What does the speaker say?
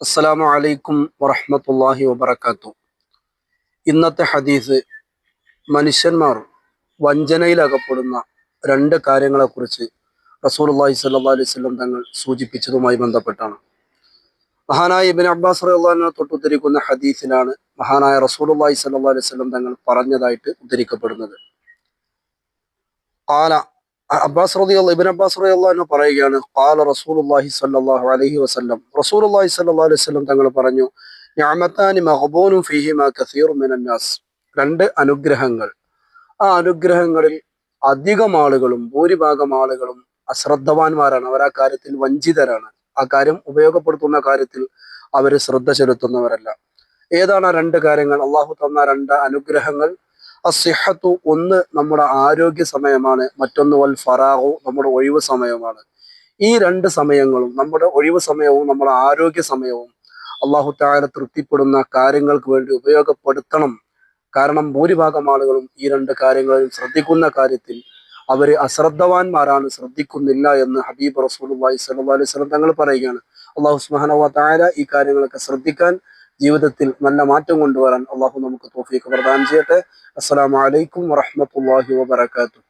അസ്സലാമു അലൈക്കും വറഹ്മത്തുള്ളാഹി വബറകാതുഹു. ഇന്നത്തെ ഹദീസ് മനുഷ്യന്മാർ വഞ്ചനയിലകപ്പെടുന്ന രണ്ട് കാര്യങ്ങളെക്കുറിച്ച് റസൂലുള്ളാഹി സ്വല്ലല്ലാഹു അലൈഹി വസല്ലം തങ്ങൾ സൂചിപ്പിച്ചതുമായി ബന്ധപ്പെട്ടാണ്. മഹാനായ ഇബ്നു അബ്ബാസ് റളിയല്ലാഹു അൻഹു തൊട്ടുദ്ധരിക്കുന്ന ഹദീസിലാണ് മഹാനായ റസൂലുള്ളാഹി സ്വല്ലല്ലാഹു അലൈഹി വസല്ലം തങ്ങൾ പറഞ്ഞതായിട്ട് ഉദ്ധരിക്കപ്പെടുന്നത്. ഖാല ഇബ്നു അബ്ബാസ് റളിയല്ലാഹു അൻഹു പറയുകയാണ്, ഖാല റസൂലുള്ളാഹി സ്വല്ലല്ലാഹു അലൈഹി വസല്ലം, റസൂലുള്ളാഹി സ്വല്ലല്ലാഹു അലൈഹി വസല്ലം തങ്ങൾ പറഞ്ഞു, നിഅമതാനി മഗ്ബൂനു ഫീഹിമാ കസീറുൻ മിനന്നാസ്. രണ്ട് അനുഗ്രഹങ്ങൾ, ആ അനുഗ്രഹങ്ങളിൽ അധികം ആളുകളും ഭൂരിഭാഗം ആളുകളും അശ്രദ്ധവാന്മാരാണ്. അവർ ആ കാര്യത്തിൽ വഞ്ചിതരാണ്. ആ കാര്യം ഉപയോഗപ്പെടുത്തുന്ന കാര്യത്തിൽ അവർ ശ്രദ്ധ ചെലുത്തുന്നവരല്ല. ഏതാണ് ആ രണ്ട് കാര്യങ്ങൾ? അള്ളാഹു തന്ന രണ്ട് അനുഗ്രഹങ്ങൾ. അസ്സിഹത്തു, ഒന്ന് നമ്മുടെ ആരോഗ്യ സമയമാണ്. മറ്റൊന്ന് വൽ ഫറാഹു, നമ്മുടെ ഒഴിവ് സമയമാണ്. ഈ രണ്ട് സമയങ്ങളും, നമ്മുടെ ഒഴിവ് സമയവും നമ്മുടെ ആരോഗ്യ സമയവും അള്ളാഹു തആല തൃപ്തിപ്പെടുന്ന കാര്യങ്ങൾക്ക് വേണ്ടി ഉപയോഗപ്പെടുത്തണം. കാരണം ഭൂരിഭാഗം ആളുകളും ഈ രണ്ട് കാര്യങ്ങളിൽ ശ്രദ്ധിക്കുന്ന കാര്യത്തിൽ അവര് അശ്രദ്ധവാന്മാരാണ്, ശ്രദ്ധിക്കുന്നില്ല എന്ന് ഹബീബ് റസൂലുള്ളാഹി സ്വല്ലല്ലാഹു അലൈഹി വസല്ലം തങ്ങൾ പറയുകയാണ്. അള്ളാഹു സുബ്ഹാനഹു വ തആല ഈ കാര്യങ്ങളൊക്കെ ശ്രദ്ധിക്കാൻ, ജീവിതത്തിൽ നല്ല മാറ്റം കൊണ്ടുവരാൻ അള്ളാഹു നമുക്ക് തൗഫീഖ് പ്രദാനം ചെയ്യട്ടെ. അസ്സലാമു അലൈക്കും വറഹ്മത്തുള്ളാഹി വബറകാതുഹു.